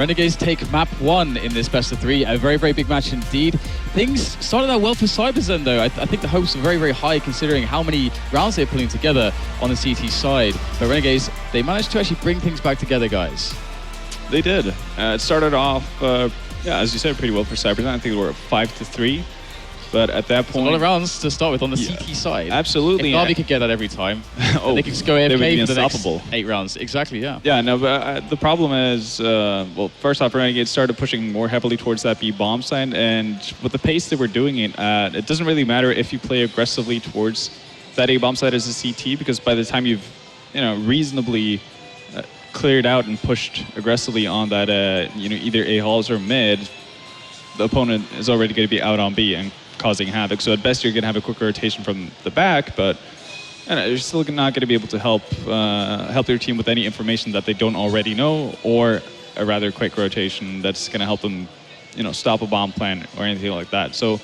Renegades take map 1 in this best of 3. A very, very big match indeed. Things started out well for CyberZen though. I think the hopes were very, very high considering how many rounds they're pulling together on the CT side. But Renegades, they managed to actually bring things back together, guys. They did. It started off, yeah, as you said, pretty well for CyberZen. I think they were 5-3. But at that point, a lot of rounds to start with on the CT side. Absolutely. If Navi could get that every time, they could just go AFK for the next 8 rounds. Exactly, yeah. Yeah, no, but the problem is, well, first off, Renegades started pushing more heavily towards that B bomb side, and with the pace that we're doing it at, it doesn't really matter if you play aggressively towards that A bomb side as a CT, because by the time you've, reasonably cleared out and pushed aggressively on that, either A halls or mid, the opponent is already going to be out on B and causing havoc. So at best you're going to have a quick rotation from the back, but you're still not going to be able to help their team with any information that they don't already know, or a rather quick rotation that's going to help them, stop a bomb plan or anything like that. So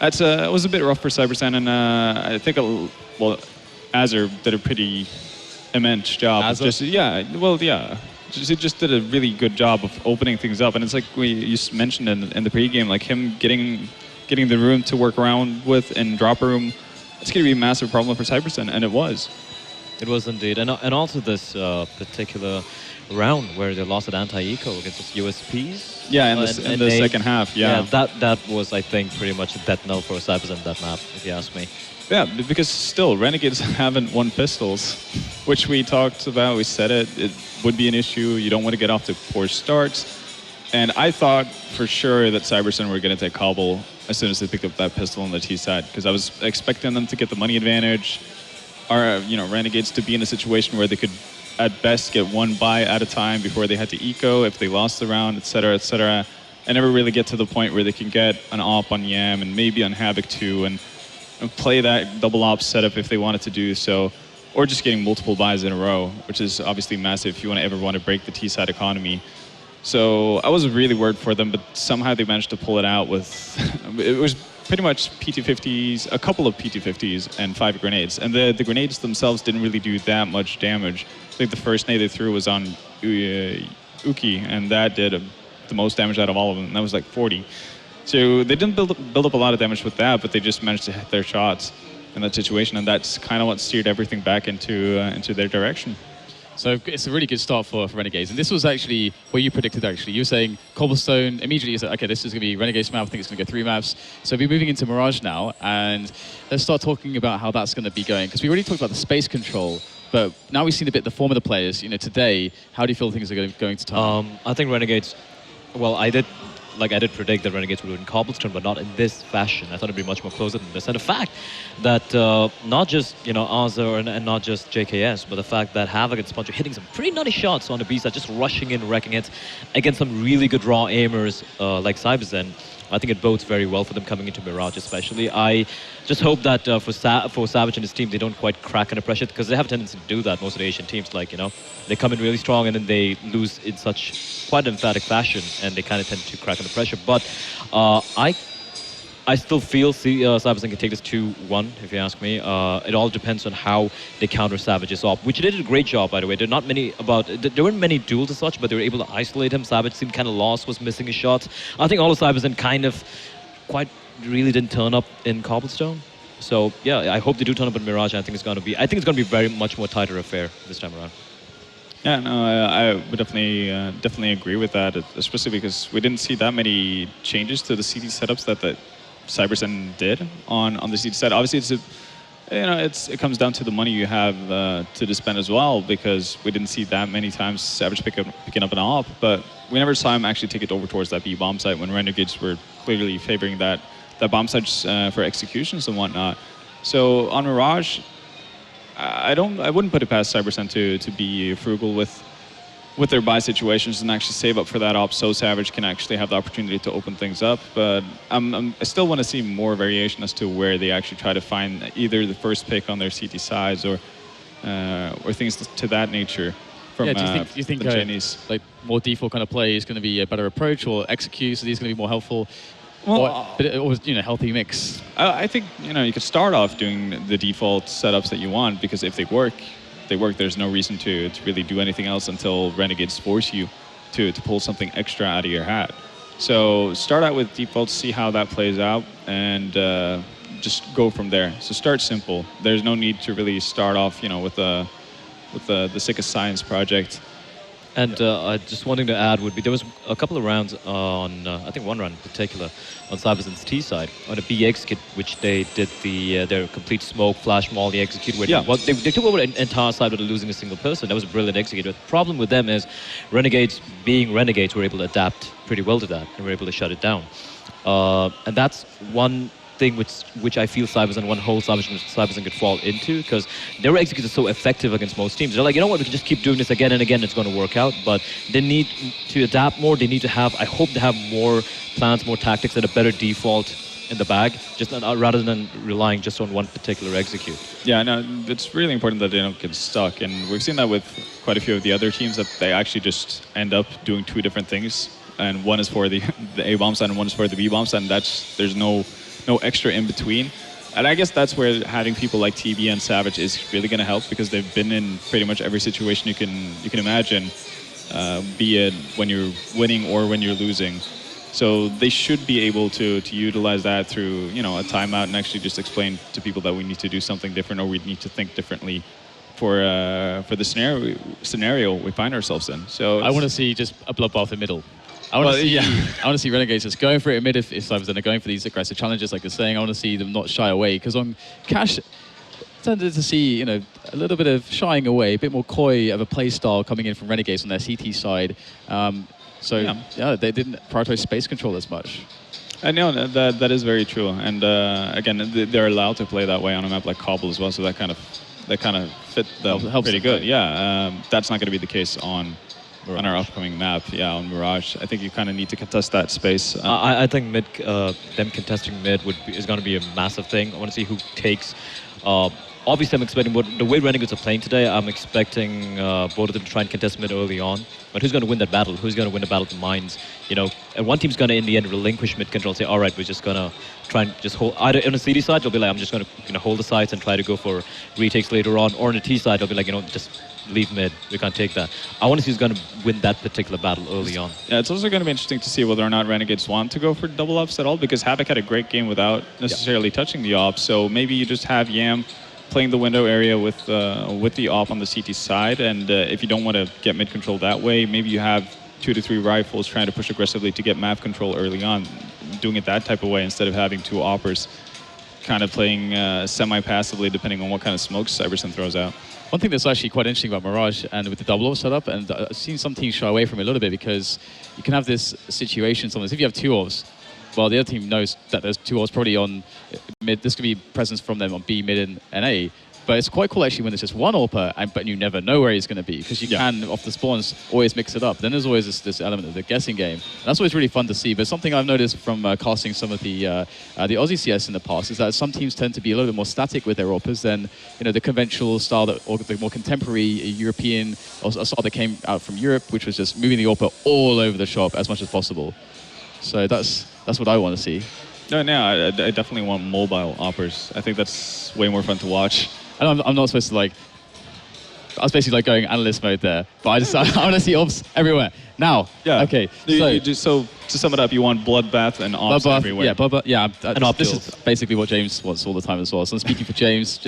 that's it was a bit rough for CyberZen, and I think Azure did a pretty immense job. He just did a really good job of opening things up, and it's like you mentioned in the pregame, like him getting the room to work around with in drop room. It's going to be a massive problem for CyberZen, and it was. It was indeed, and also this particular round where they lost at anti-eco against the USPs. Yeah, in the second half. Yeah, that was, I think, pretty much a death knell for CyberZen, that map, if you ask me. Yeah, because still Renegades haven't won pistols, which we talked about. We said it would be an issue. You don't want to get off to poor starts. And I thought for sure that CyberZen were going to take Cobble as soon as they picked up that pistol on the T side, because I was expecting them to get the money advantage, or Renegades to be in a situation where they could at best get one buy at a time before they had to eco if they lost the round, etc., etc., and never really get to the point where they can get an op on Yam and maybe on Havoc too, and play that double op setup if they wanted to do so, or just getting multiple buys in a row, which is obviously massive if you ever want to break the T side economy. So I was really worried for them, but somehow they managed to pull it out with, it was pretty much PT-50s, a couple of PT-50s and 5 grenades. And the grenades themselves didn't really do that much damage. I think the first nade they threw was on Uki, and that did the most damage out of all of them, and that was like 40. So they didn't build up a lot of damage with that, but they just managed to hit their shots in that situation, and that's kind of what steered everything back into their direction. So it's a really good start for Renegades. And this was actually what you predicted, actually. You were saying Cobblestone, immediately you said, okay, this is going to be Renegades map. I think it's going to go 3 maps. So we're moving into Mirage now, and let's start talking about how that's going to be going. Because we already talked about the space control, but now we've seen a bit the form of the players. Today, how do you feel things are going to turn? I think Renegades, well, I did predict that Renegades would win Cobblestone, but not in this fashion. I thought it'd be much more closer than this. And the fact that not just Azure and not just JKS, but the fact that Havoc and Sponge are hitting some pretty nutty shots on the B side, just rushing in, wrecking it against some really good raw aimers like CyberZen. I think it bodes very well for them coming into Mirage, especially. I just hope that for Savage and his team, they don't quite crack under pressure, because they have a tendency to do that. Most of the Asian teams, like, they come in really strong and then they lose in such quite emphatic fashion, and they kind of tend to crack under pressure. But I still feel CyberZen can take this 2-1, if you ask me. It all depends on how they counter Savage's op, which they did a great job, by the way. There weren't many duels as such, but they were able to isolate him. Savage seemed kind of lost, was missing his shots. I think all of CyberZen kind of really didn't turn up in Cobblestone. So yeah, I hope they do turn up in Mirage. I think it's going to be very much more tighter affair this time around. Yeah, no, I would definitely agree with that, especially because we didn't see that many changes to the CT setups that CyberZen did on the CT side. Obviously, it comes down to the money you have to spend as well, because we didn't see that many times Savage picking up an op, but we never saw him actually take it over towards that B bomb site when Renegades were clearly favoring that bomb sites for executions and whatnot. So on Mirage, I wouldn't put it past CyberZen to be frugal with their buy situations and actually save up for that op, so Savage can actually have the opportunity to open things up. But I still want to see more variation as to where they actually try to find either the first pick on their CT sides or things to that nature. From, do you think the Chinese, like more default kind of play is going to be a better approach, or execute? So these are going to be more helpful. Well, or healthy mix. I think you could start off doing the default setups that you want, because if they work. There's no reason to really do anything else until Renegades force you to pull something extra out of your hat. So start out with defaults, see how that plays out, and just go from there. So start simple. There's no need to really start off, with the sickest science project. And just one thing to add would be there was a couple of rounds on, I think one round in particular, on CyberZen's T side, on a B execute, which they did their complete smoke, flash, molly execute. Where they took over an entire side without losing a single person. That was a brilliant execute. The problem with them is Renegades, being Renegades, were able to adapt pretty well to that and were able to shut it down. And that's one thing which I feel CyberZen, one whole CyberZen could fall into, because their executes are so effective against most teams. They're like, you know what, we can just keep doing this again and again, it's going to work out. But they need to adapt more. They need to have, I hope they have more plans, more tactics, and a better default in the bag, just rather than relying just on one particular execute. Yeah, no, it's really important that they don't get stuck. And we've seen that with quite a few of the other teams, that they actually just end up doing two different things. And one is for the A-bomb side and one is for the B-bomb side, and there's no extra in between. And I guess that's where having people like TB and Savage is really going to help, because they've been in pretty much every situation you can imagine, be it when you're winning or when you're losing. So they should be able to utilize that through a timeout and actually just explain to people that we need to do something different, or we need to think differently for the scenario we find ourselves in. So I want to see just a bloodbath in the middle. I want to see Renegades just going for it in mid if CyberZen are going for these aggressive challenges, like you're saying. I want to see them not shy away, because on Cash, tended to see a little bit of shying away, a bit more coy of a play style coming in from Renegades on their CT side. They didn't prioritize space control as much. I know that is very true, and again, they're allowed to play that way on a map like Cobble as well, so that kind of fit them helps pretty good. Yeah, that's not going to be the case on our upcoming map, on Mirage. I think you kind of need to contest that space. I think mid, them contesting mid is going to be a massive thing. I want to see who takes. Obviously, I'm expecting the way Renegades are playing today. I'm expecting both of them to try and contest mid early on. But who's going to win that battle? Who's going to win the battle of the mines? And one team's going to in the end relinquish mid control. Say, all right, we're just going to try and just hold. Either on the CD side, they'll be like, I'm just going to hold the sides and try to go for retakes later on. Or on the T side, they'll be like, just leave mid. We can't take that. I want to see who's going to win that particular battle early on. Yeah, it's also going to be interesting to see whether or not Renegades want to go for double ops at all, because Havoc had a great game without necessarily touching the ops. So maybe you just have Yam playing the window area with the op on the CT side, and if you don't want to get mid control that way, maybe you have 2 to 3 rifles trying to push aggressively to get map control early on, doing it that type of way instead of having 2 oppers kind of playing semi-passively depending on what kind of smokes CyberZen throws out. One thing that's actually quite interesting about Mirage and with the double off setup, and I've seen some teams shy away from it a little bit, because you can have this situation sometimes if you have 2 offs. Well, the other team knows that there's 2 offs probably on mid. This could be presence from them on B, mid, and A. But it's quite cool actually when there's just 1 AWPer, but you never know where he's going to be, because you can, off the spawns, always mix it up. Then there's always this element of the guessing game. And that's always really fun to see. But something I've noticed from casting some of the Aussie CS in the past is that some teams tend to be a little bit more static with their AWPers than the conventional style or the more contemporary European or style that came out from Europe, which was just moving the AWPer all over the shop as much as possible. So that's what I want to see. No, I definitely want mobile oppers. I think that's way more fun to watch. And I'm not supposed to I was basically going analyst mode there, but I want to see ops everywhere. Now, okay. So to sum it up, you want bloodbath and ops everywhere. Yeah, bloodbath. Yeah, and op this is basically what James wants all the time as well. So I'm speaking for James,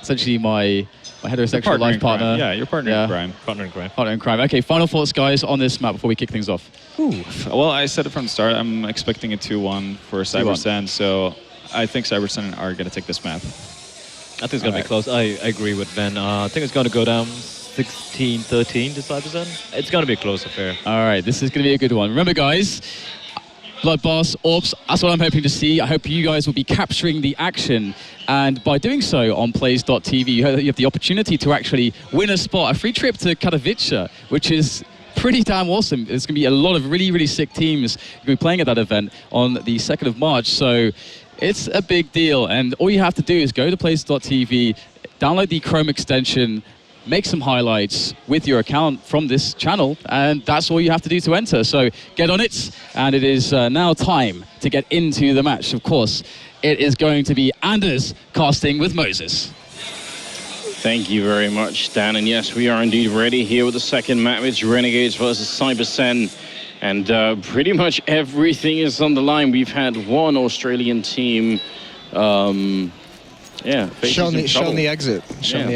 essentially my heterosexual life partner. Yeah, your partner in crime. Partner in crime. Partner in crime. Okay, final thoughts, guys, on this map before we kick things off. Well, I said it from the start. I'm expecting a 2-1 for CyberZen, so I think CyberZen are going to take this map. I think it's going to be close. I agree with Ben. I think it's going to go down 16-13 to CyberZen. It's going to be a close affair. All right, this is going to be a good one. Remember, guys, Bloodbath, AWPs, that's what I'm hoping to see. I hope you guys will be capturing the action. And by doing so on plays.tv, you have the opportunity to actually win a spot, a free trip to Katowice, which is pretty damn awesome. There's going to be a lot of really, really sick teams going to be playing at that event on the 2nd of March. So it's a big deal. And all you have to do is go to plays.tv, download the Chrome extension, make some highlights with your account from this channel, and that's all you have to do to enter. So get on it, and it is now time to get into the match. Of course, it is going to be Anders casting with Moses. Thank you very much, Dan. And yes, we are indeed ready here with the second map. It's Renegades versus CyberZen. And pretty much everything is on the line. We've had one Australian team, shown the exit. Shown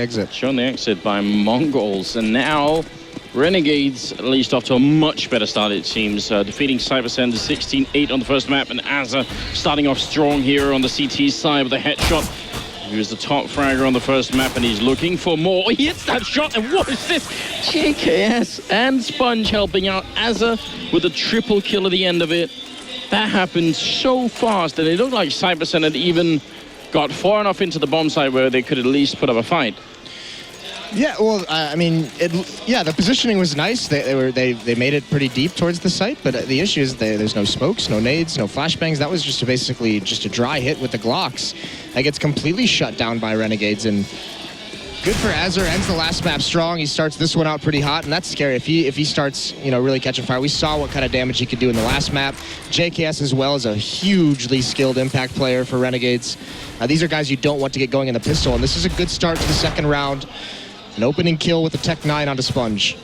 the exit by Mongols. And now Renegades, at least off to a much better start, it seems. Defeating CyberZen to 16-8 on the first map. And Azza starting off strong here on the CT side with a headshot. He was the top fragger on the first map, and he's looking for more. He hits that shot, and what is this? JKS and Sponge helping out Azza with a triple kill at the end of it. That happened so fast, and it looked like CyberZen had even got far enough into the bomb site where they could at least put up a fight. Yeah, well, I mean, the positioning was nice. They made it pretty deep towards the site, but the issue is there's no smokes, no nades, no flashbangs. That was just basically a dry hit with the Glocks. That gets completely shut down by Renegades, and good for Azur. Ends the last map strong. He starts this one out pretty hot, and that's scary. If he starts, really catching fire. We saw what kind of damage he could do in the last map. JKS as well is a hugely skilled impact player for Renegades. These are guys you don't want to get going in the pistol, and this is a good start to the second round. An opening kill with the Tech 9 onto Sponge.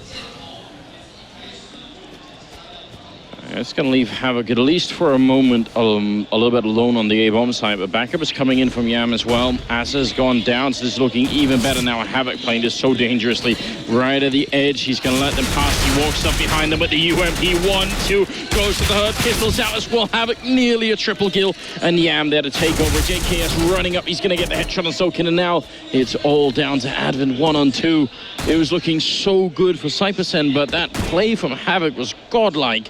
It's going to leave Havoc, at least for a moment, a little bit alone on the A-bomb side, but backup is coming in from Yam as well. Azza's gone down, so this is looking even better now. Havoc playing this so dangerously. Right at the edge, he's going to let them pass. He walks up behind them with the UMP. 1-2, goes to the hurt, pistols out as well. Havoc nearly a triple kill, and Yam there to take over. JKS running up, he's going to get the headshot on Sokin, and now it's all down to Advent 1-on-2. It was looking so good for CyberZen, but that play from Havoc was godlike.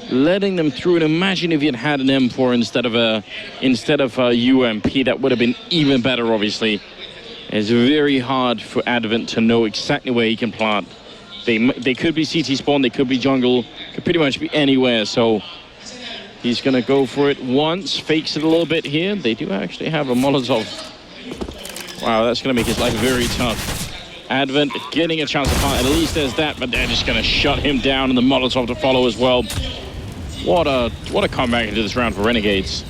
Letting them through, and imagine if he had an M4 instead of a UMP, that would have been even better. Obviously, it's very hard for Advent to know exactly where he can plant. They could be CT spawn, they could be jungle, could pretty much be anywhere. So he's gonna go for it once, fakes it a little bit here. They do actually have a Molotov. Wow, that's gonna make his life very tough. Advent getting a chance to plant, at least there's that, but they're just gonna shut him down, and the Molotov to follow as well. What a comeback into this round for Renegades.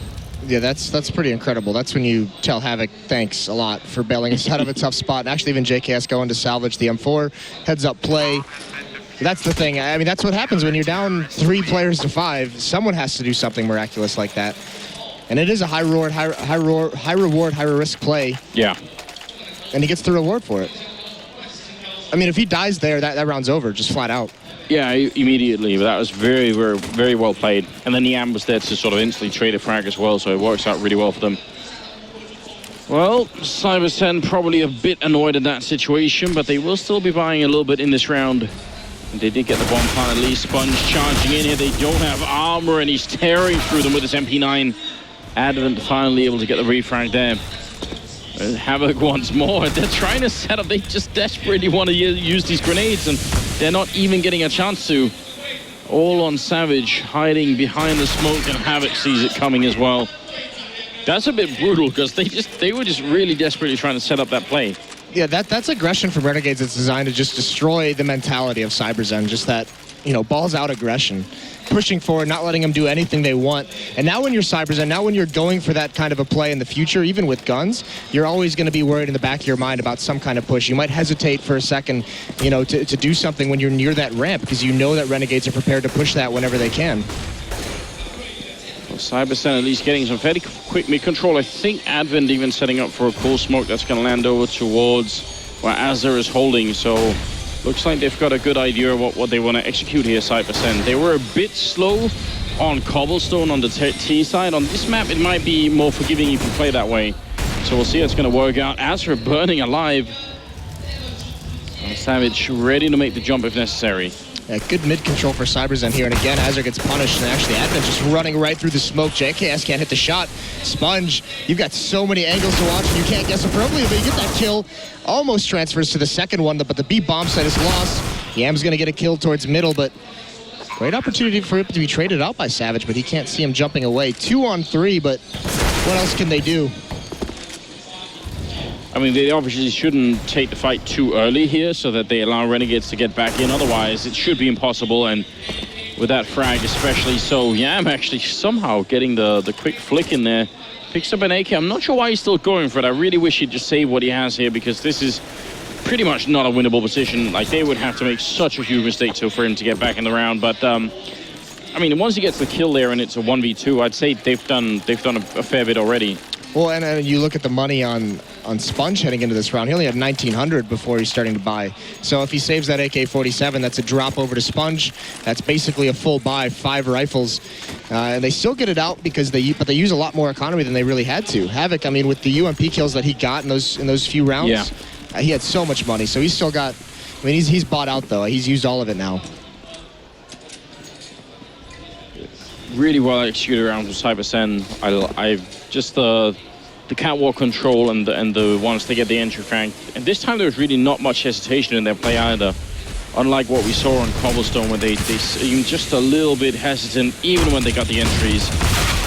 Yeah, that's pretty incredible. That's when you tell Havoc thanks a lot for bailing us out of a tough spot. And actually, even JKS going to salvage the M4, heads up play. That's the thing. I mean, that's what happens when you're down 3 players to 5. Someone has to do something miraculous like that. And it is a high reward, high risk play. Yeah. And he gets the reward for it. I mean, if he dies there, that round's over, just flat out. Yeah, immediately, but that was very, very, very well played. And then Yam was there to sort of instantly trade a frag as well, so it works out really well for them. Well, CyberZen probably a bit annoyed at that situation, but they will still be buying a little bit in this round. And they did get the bomb plant, at least. Sponge charging in here. They don't have armor, and he's tearing through them with his MP9. Advent finally able to get the refrag there. Havoc once more. They're trying to set up. They just desperately want to use these grenades, and they're not even getting a chance to. All on Savage, hiding behind the smoke, and Havoc sees it coming as well. That's a bit brutal, because they were just really desperately trying to set up that play. Yeah, that's aggression from Renegades. It's designed to just destroy the mentality of CyberZen. Just that, balls out aggression. Pushing forward, not letting them do anything they want. And now when you're CyberZen, now when you're going for that kind of a play in the future, even with guns, you're always going to be worried in the back of your mind about some kind of push. You might hesitate for a second, to do something when you're near that ramp, because you know that Renegades are prepared to push that whenever they can. Well, CyberZen at least getting some fairly quick mid-control. I think Advent even setting up for a cool smoke that's going to land over towards where Azur is holding, so looks like they've got a good idea of what they want to execute here, CyberZen. They were a bit slow on Cobblestone on the T side. On this map, it might be more forgiving if you play that way. So we'll see how it's going to work out. Azur burning alive. Savage ready to make the jump if necessary. Yeah, good mid-control for CyberZen here, and again, Azur gets punished, and actually Advent just running right through the smoke. JKS can't hit the shot. Sponge, you've got so many angles to watch, and you can't guess appropriately, but you get that kill. Almost transfers to the second one, but the B bomb site is lost. Yam's going to get a kill towards middle, but great opportunity for it to be traded out by Savage, but he can't see him jumping away. 2 on 3, but what else can they do? I mean, they obviously shouldn't take the fight too early here so that they allow Renegades to get back in. Otherwise, it should be impossible. And with that frag especially, so Yam actually somehow getting the quick flick in there Picks up an AK. I'm not sure why he's still going for it. I really wish he'd just save what he has here, because this is pretty much not a winnable position. Like, they would have to make such a huge mistake for him to get back in the round. But I mean, once he gets the kill there and it's a 1v2, I'd say they've done a fair bit already. Well, and you look at the money on Sponge heading into this round. He only had 1,900 before he's starting to buy. So if he saves that AK-47, that's a drop over to Sponge. That's basically a full buy, 5 rifles. And they still get it out because they use a lot more economy than they really had to. Havoc, I mean, with the UMP kills that he got in those few rounds, he had so much money. So he's still got, I mean, he's bought out, though. He's used all of it now. Really well executed around from CyberZen. I just the catwalk control and the once they get the entry frank. And this time there was really not much hesitation in their play either. Unlike what we saw on Cobblestone, where they seemed just a little bit hesitant even when they got the entries.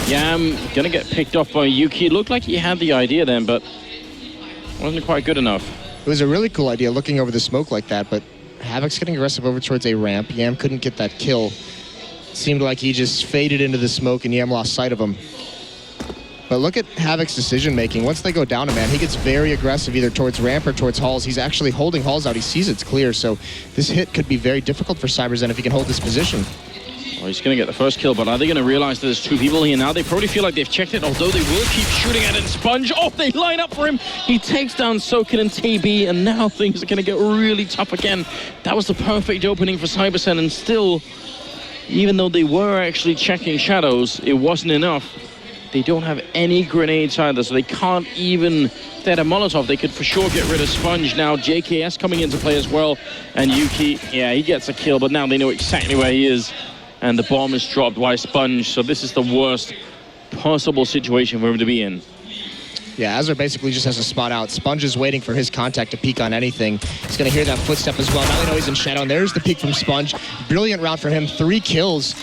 Yam gonna get picked off by Yuki. It looked like he had the idea then, but wasn't quite good enough. It was a really cool idea looking over the smoke like that, but Havoc's getting aggressive over towards a ramp. Yam couldn't get that kill. Seemed like he just faded into the smoke and Yam lost sight of him. But look at Havoc's decision making. Once they go down a man, he gets very aggressive either towards ramp or towards halls. He's actually holding halls out. He sees it's clear, so this hit could be very difficult for CyberZen if he can hold this position. Well, he's going to get the first kill, but are they going to realize that there's 2 people here now? They probably feel like they've checked it, although they will keep shooting at it. Sponge, oh, they line up for him. He takes down Soken and TB, and now things are going to get really tough again. That was the perfect opening for CyberZen, and still, even though they were actually checking shadows, it wasn't enough. They don't have any grenades either, so they can't even, if they had a Molotov, they could for sure get rid of Sponge. Now JKS coming into play as well, and Yuki, yeah, he gets a kill, but now they know exactly where he is, and the bomb is dropped by Sponge, so this is the worst possible situation for him to be in. Yeah, Azure basically just has to spot out. Sponge is waiting for his contact to peek on anything. He's going to hear that footstep as well. Now they know he's in shadow, and there's the peek from Sponge. Brilliant round for him, 3 kills.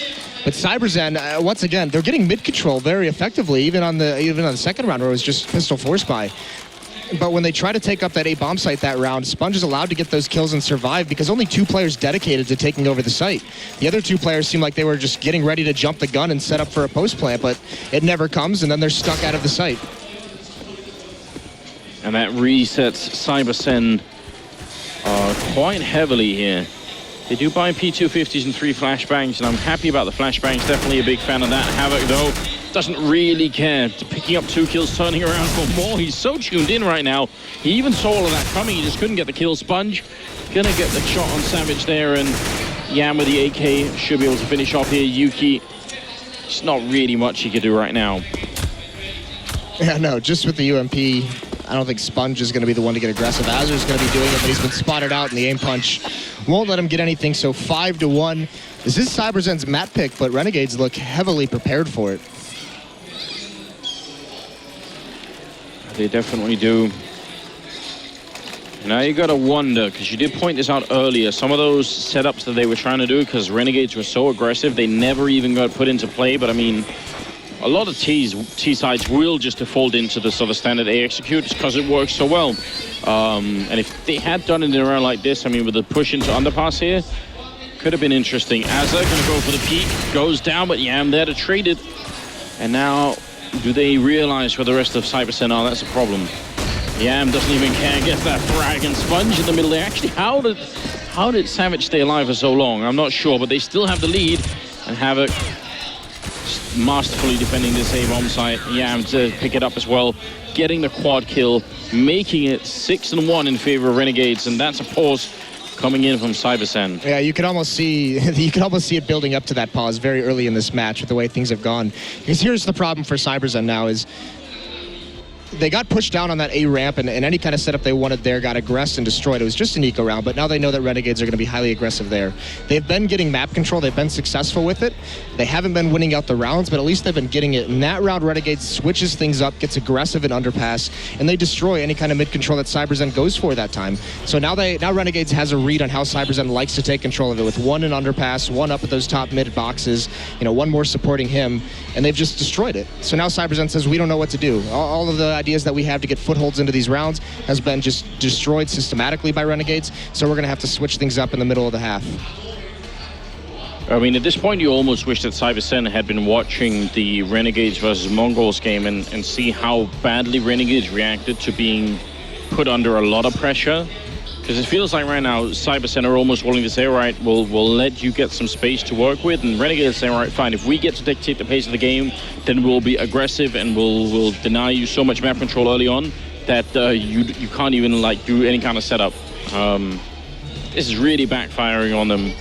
But CyberZen, once again, they're getting mid-control very effectively, even on the second round where it was just pistol force buy. But when they try to take up that A bomb site that round, Sponge is allowed to get those kills and survive because only 2 players dedicated to taking over the site. The other 2 players seem like they were just getting ready to jump the gun and set up for a post plant, but it never comes, and then they're stuck out of the site. And that resets CyberZen quite heavily here. They do buy P250s and 3 flashbangs, and I'm happy about the flashbangs. Definitely a big fan of that. Havoc, though, doesn't really care. Picking up 2 kills, turning around for more. He's so tuned in right now. He even saw all of that coming. He just couldn't get the kill. Sponge gonna get the shot on Savage there, and Yam with the AK should be able to finish off here. Yuki, it's not really much he could do right now. Yeah, no, just with the UMP, I don't think Sponge is going to be the one to get aggressive. Azur's going to be doing it, but he's been spotted out, and the aim punch won't let him get anything, so 5-1. This is CyberZen's map pick, but Renegades look heavily prepared for it. They definitely do. Now you got to wonder, because you did point this out earlier, some of those setups that they were trying to do, because Renegades were so aggressive, they never even got put into play, but I mean, a lot of T sides will just default into the sort of standard A execute because it works so well. And if they had done it in a round like this, I mean, with the push into underpass here, could have been interesting. Azza gonna go for the peak, goes down, but Yam there to trade it. And now, do they realize where the rest of CyberZen are? That's a problem. Yam doesn't even care, gets that frag, and Sponge in the middle there. Actually, how did Savage stay alive for so long? I'm not sure, but they still have the lead, and Havoc masterfully defending this A-bomb site. Yam to pick it up as well, getting the quad kill, making it 6-1 in favor of Renegades, and that's a pause coming in from CyberZen. Yeah, you can almost see it building up to that pause very early in this match with the way things have gone. Because here's the problem for CyberZen now is they got pushed down on that A ramp, and any kind of setup they wanted there got aggressed and destroyed. It was just an eco round, but now they know that Renegades are going to be highly aggressive there. They've been getting map control. They've been successful with it. They haven't been winning out the rounds, but at least they've been getting it. In that round, Renegades switches things up, gets aggressive in underpass, and they destroy any kind of mid control that CyberZen goes for that time. So now Renegades has a read on how CyberZen likes to take control of it, with 1 in underpass, 1 up at those top mid boxes, 1 more supporting him, and they've just destroyed it. So now CyberZen says, we don't know what to do. All of the ideas that we have to get footholds into these rounds has been just destroyed systematically by Renegades, so we're going to have to switch things up in the middle of the half. I mean, at this point, you almost wish that CyberZen had been watching the Renegades versus Mongols game and see how badly Renegades reacted to being put under a lot of pressure. Because it feels like right now, CyberZen are almost willing to say, all right, we'll let you get some space to work with. And Renegades saying, all right, fine, if we get to dictate the pace of the game, then we'll be aggressive and we'll deny you so much map control early on that you can't even like do any kind of setup. This is really backfiring on them.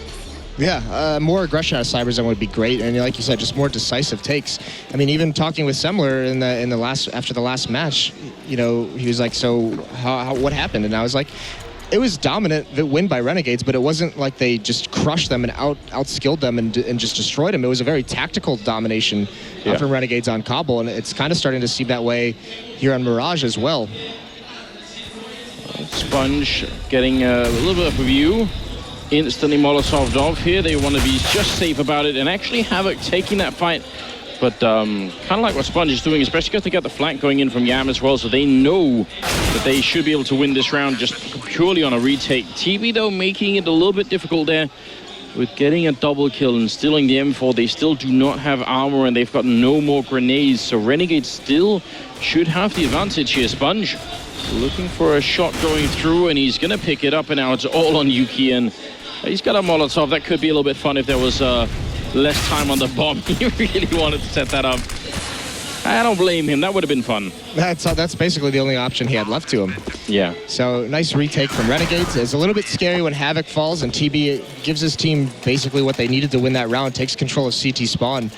Yeah, more aggression out of CyberZen would be great, and like you said, just more decisive takes. I mean, even talking with Semler after the last match, you know, he was like, "So, what happened?" And I was like, "It was dominant win by Renegades, but it wasn't like they just crushed them and outskilled them and just destroyed them. It was a very tactical domination from Renegades on Cobble, and it's kind of starting to seem that way here on Mirage as well." Sponge getting a little bit of a view. Instantly Molotov'd off here. They want to be just safe about it, and actually Havoc taking that fight. But kind of like what Sponge is doing, especially because they got the flank going in from Yam as well, so they know that they should be able to win this round just purely on a retake. TV, though, making it a little bit difficult there with getting a double kill and stealing the M4. They still do not have armor, and they've got no more grenades, so Renegade still should have the advantage here. Sponge looking for a shot going through, and he's going to pick it up, and now it's all on Yuki, and he's got a Molotov. That could be a little bit fun if there was less time on the bomb. He really wanted to set that up. I don't blame him. That would have been fun. That's basically the only option he had left to him. Yeah. So nice retake from Renegades. It's a little bit scary when Havoc falls, and TB gives his team basically what they needed to win that round, takes control of CT spawn.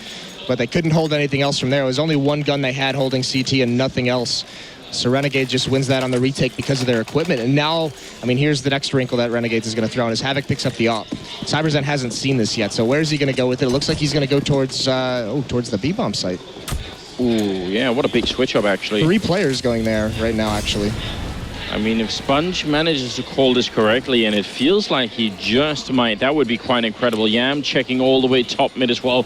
But they couldn't hold anything else from there. It was only one gun they had holding CT and nothing else. So Renegade just wins that on the retake because of their equipment. And now, I mean, here's the next wrinkle that Renegades is going to throw in is Havoc picks up the op. CyberZen hasn't seen this yet, so where's he going to go with it? It looks like he's going to go towards the B-bomb site. Ooh, yeah, what a big switch up, actually. 3 players going there right now, actually. I mean, if Sponge manages to call this correctly, and it feels like he just might, that would be quite incredible. Yam checking all the way top mid as well.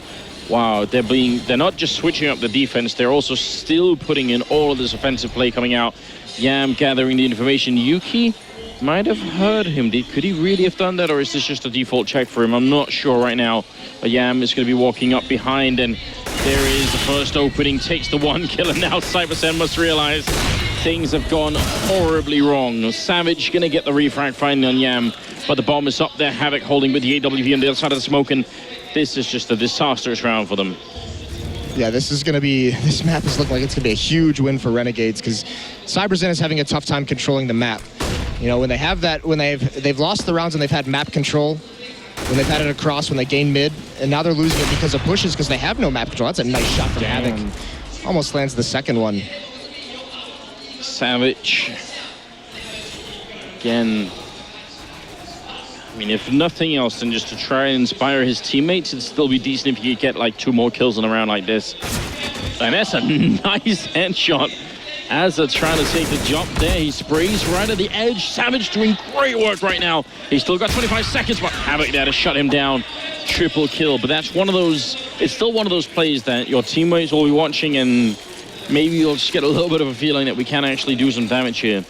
Wow, they're not just switching up the defense, they're also still putting in all of this offensive play coming out. Yam gathering the information. Yuki might have heard him. Could he really have done that, or is this just a default check for him? I'm not sure right now. But Yam is going to be walking up behind, and there is the first opening, takes the 1 kill, and now CyberZen must realize things have gone horribly wrong. Savage going to get the refrag finally on Yam, but the bomb is up there. Havoc holding with the AWP on the other side of the smoke, and this is just a disastrous round for them. Yeah, this map is looking like it's going to be a huge win for Renegades because CyberZen is having a tough time controlling the map. You know, when they have that, when they've lost the rounds and they've had map control, when they've had it across, when they gain mid, and now they're losing it because of pushes because they have no map control. That's a nice shot from Havoc. Almost lands the second one. Savage. Again, I mean, if nothing else, then just to try and inspire his teammates, it'd still be decent if he could get like 2 more kills in a round like this. And that's a nice headshot. Azza trying to take the jump there. He sprays right at the edge. Savage doing great work right now. He's still got 25 seconds, but Havoc there to shut him down. Triple kill. But that's one of those, it's still one of those plays that your teammates will be watching, and maybe you'll just get a little bit of a feeling that we can actually do some damage here.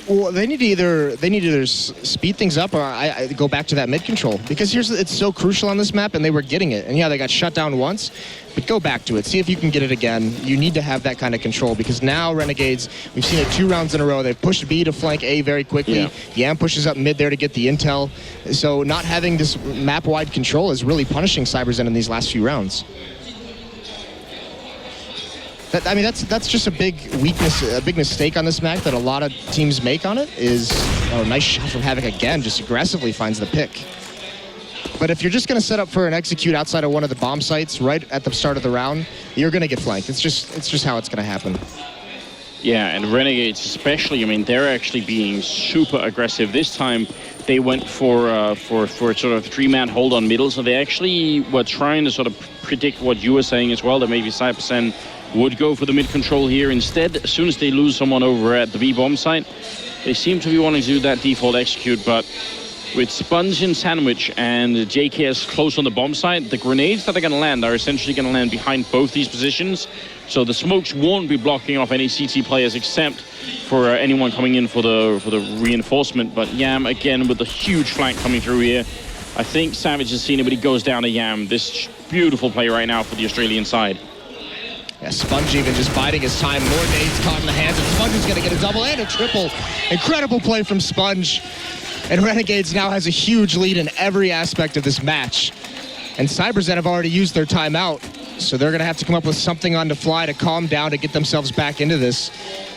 Well, they need to either speed things up or I go back to that mid control, because it's so crucial on this map, and they were getting it. And yeah, they got shut down once, but go back to it. See if you can get it again. You need to have that kind of control, because now Renegades, we've seen it 2 rounds in a row. They've pushed B to flank A very quickly. Yeah. Yam pushes up mid there to get the intel. So not having this map-wide control is really punishing CyberZen in these last few rounds. I mean, that's just a big weakness, a big mistake on this map that a lot of teams make on it is, oh, nice shot from Havoc again, just aggressively finds the pick. But if you're just going to set up for an execute outside of one of the bomb sites right at the start of the round, you're going to get flanked. It's just how it's going to happen. Yeah, and Renegades especially, I mean, they're actually being super aggressive. This time they went for sort of 3-man hold on middle, so they actually were trying to sort of predict what you were saying as well, that maybe CyberZen would go for the mid control here. Instead, as soon as they lose someone over at the B-bomb site, they seem to be wanting to do that default execute, but with Sponge and Sandwich and JKS close on the bomb site, the grenades that are going to land are essentially going to land behind both these positions, so the smokes won't be blocking off any CT players except for anyone coming in for the reinforcement. But Yam again with the huge flank coming through here. I think Savage has seen it, but he goes down to Yam. This beautiful play right now for the Australian side. Yeah, Sponge even just biding his time. More nades caught in the hands, and Sponge is going to get a double and a triple. Incredible play from Sponge. And Renegades now has a huge lead in every aspect of this match. And CyberZen have already used their timeout, so they're going to have to come up with something on the fly to calm down to get themselves back into this.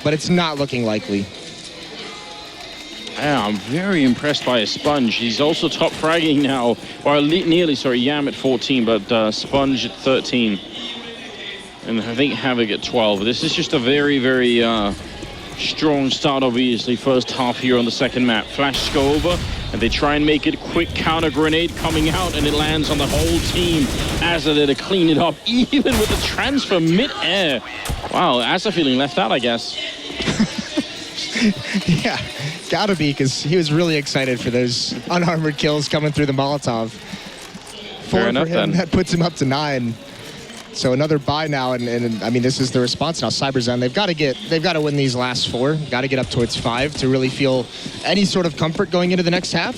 But it's not looking likely. Yeah, I'm very impressed by Sponge. He's also top fragging now. Or nearly, sorry, Yam at 14, but Sponge at 13. And I think Havoc at 12. This is just a very, very strong start, obviously. First half here on the second map. Flashes go over, and they try and make it quick counter grenade coming out, and it lands on the whole team. Asa there to clean it up, even with the transfer mid-air. Wow, Asa feeling left out, I guess. Yeah, gotta be, because he was really excited for those unarmored kills coming through the Molotov. Four Fair enough, for him, then. that puts him up to 9. So another bye now, and I mean, this is the response now. CyberZen, they've got to win these last 4. Got to get up towards 5 to really feel any sort of comfort going into the next half.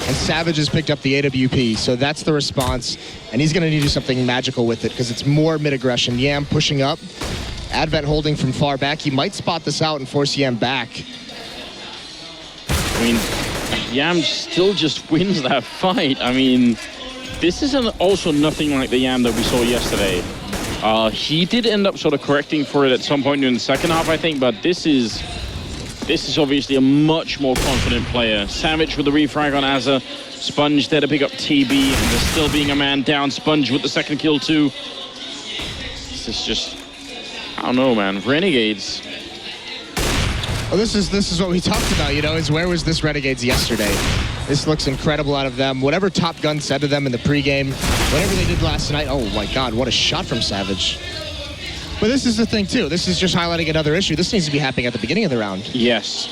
And Savage has picked up the AWP, so that's the response. And he's going to need to do something magical with it, because it's more mid-aggression. Yam pushing up, Advent holding from far back. He might spot this out and force Yam back. I mean, Yam still just wins that fight. I mean, this is also nothing like the Yam that we saw yesterday. He did end up sort of correcting for it at some point in the second half, I think, but this is obviously a much more confident player. Savage with the refrag on Asa. Sponge there to pick up TB, and there's still being a man down. Sponge with the second kill too. This is just, I don't know, man. Renegades. Well, this is what we talked about, you know, is where was this Renegades yesterday? This looks incredible out of them. Whatever Top Gun said to them in the pregame, whatever they did last night, oh my God, what a shot from Savage. But this is the thing too. This is just highlighting another issue. This needs to be happening at the beginning of the round. Yes.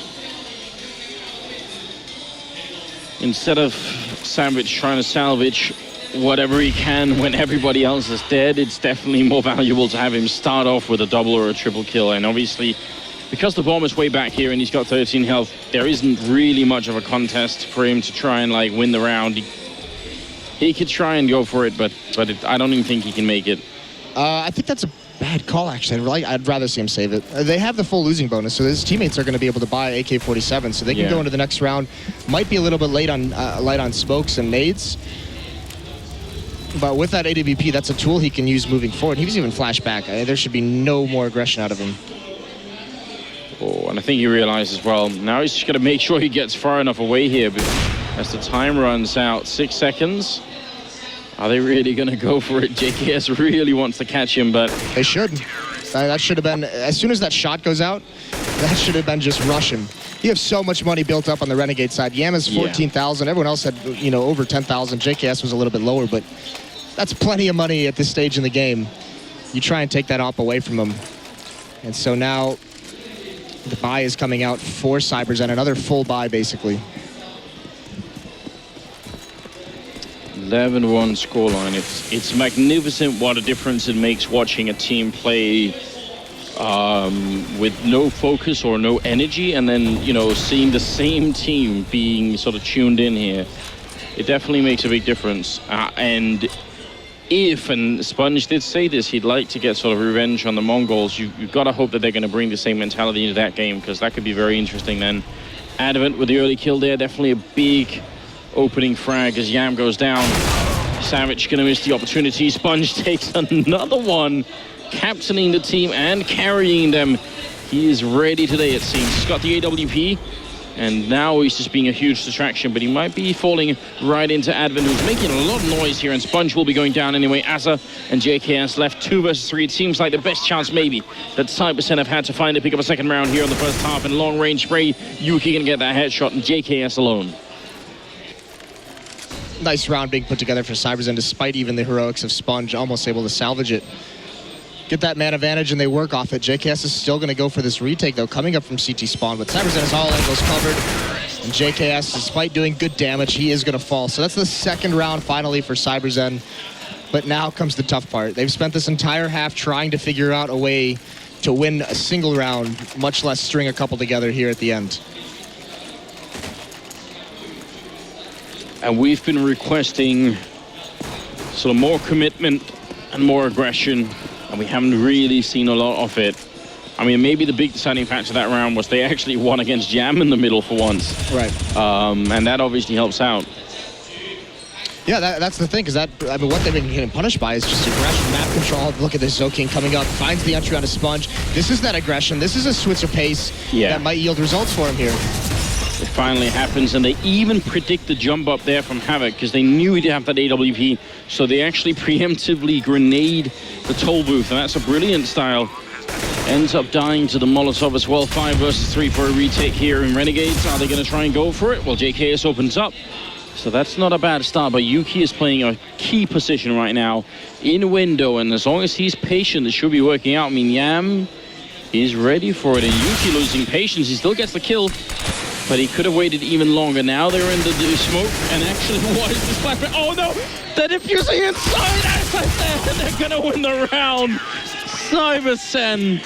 Instead of Savage trying to salvage whatever he can when everybody else is dead, it's definitely more valuable to have him start off with a double or a triple kill. And obviously, because the bomb is way back here and he's got 13 health, there isn't really much of a contest for him to try and like win the round. He could try and go for it, but I don't even think he can make it. I think that's a bad call, actually. I'd rather see him save it. They have the full losing bonus, so his teammates are going to be able to buy AK-47, so they can go into the next round. Might be a little bit late on light on smokes and nades. But with that AWP, that's a tool he can use moving forward. He was even flashback. There should be no more aggression out of him. Oh, and I think he realizes, well, now he's just going to make sure he gets far enough away here. But as the time runs out, 6 seconds. Are they really going to go for it? JKS really wants to catch him, but... They should. That should have been, as soon as that shot goes out, that should have been just rush him. You have so much money built up on the Renegade side. Yam is 14,000. Everyone else had, you know, over 10,000. JKS was a little bit lower, but that's plenty of money at this stage in the game. You try and take that op away from them. And so now the buy is coming out for CyberZen, another full buy basically. 11-1 scoreline. It's magnificent what a difference it makes watching a team play with no focus or no energy, and then, you know, seeing the same team being sort of tuned in here. It definitely makes a big difference. And Sponge did say this, he'd like to get sort of revenge on the Mongols. You've got to hope that they're going to bring the same mentality into that game, because that could be very interesting then. Advent with the early kill there, definitely a big opening frag as Yam goes down. Savage going to miss the opportunity. Sponge takes another one, captaining the team and carrying them. He is ready today, it seems. He's got the AWP, and now he's just being a huge distraction, but he might be falling right into Advent, who's making a lot of noise here, and Sponge will be going down anyway. Asa and JKS left 2 versus 3. It seems like the best chance maybe that CyberZen have had to find to pick up a second round here in the first half. And long range spray, Yuki can get that headshot, and JKS alone. Nice round being put together for CyberZen, despite even the heroics of Sponge, almost able to salvage it. Get that man advantage, and they work off it. JKS is still going to go for this retake, though, coming up from CT spawn, but CyberZen has all angles covered, and JKS, despite doing good damage, he is going to fall. So that's the second round, finally, for CyberZen, but now comes the tough part. They've spent this entire half trying to figure out a way to win a single round, much less string a couple together here at the end. And we've been requesting sort of more commitment and more aggression, and we haven't really seen a lot of it. I mean, maybe the big deciding factor that round was they actually won against Jam in the middle for once. Right. And that obviously helps out. Yeah, that's the thing, because I mean, what they've been getting punished by is just aggression, map control. Look at this, Zoking coming up, finds the entry on a Sponge. This is that aggression. This is a Switzer pace that might yield results for him here. It finally happens, and they even predict the jump up there from Havoc because they knew he'd have that AWP, so they actually preemptively grenade the toll booth, and that's a brilliant style. Ends up dying to the Molotov as well. 5 versus 3 for a retake here in Renegades. Are they going to try and go for it? Well, JKS opens up. So that's not a bad start, but Yuki is playing a key position right now in window, and as long as he's patient, it should be working out. I mean, Yam is ready for it, and Yuki losing patience. He still gets the kill, but he could have waited even longer. Now they're in the smoke, and actually, what is this flashback? Oh no! They're diffusing inside! As I said, they're gonna win the round! CyberZen!